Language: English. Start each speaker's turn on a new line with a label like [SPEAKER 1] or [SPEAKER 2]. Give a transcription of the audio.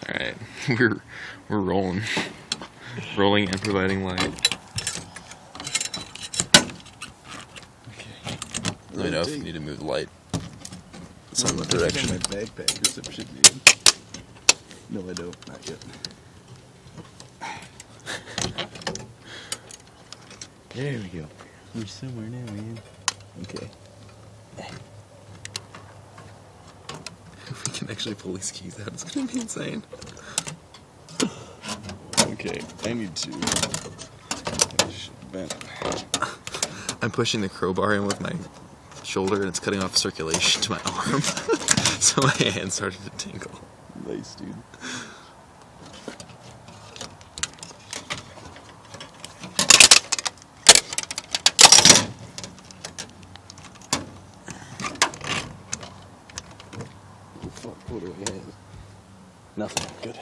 [SPEAKER 1] Alright, we're rolling. Rolling and providing light. Okay. Let me know if you need to move the light some direction.
[SPEAKER 2] My backpack or some shit, dude. No, I don't. Not yet. There we go. We're somewhere now, man. Okay.
[SPEAKER 1] If we can actually pull these keys out, it's gonna be insane.
[SPEAKER 2] Okay, I need to. Bend.
[SPEAKER 1] I'm pushing the crowbar in with my shoulder and it's cutting off circulation to my arm. So my hand started to tingle.
[SPEAKER 2] Nice, dude. Oh, fuck, what do I have? Nothing. Good.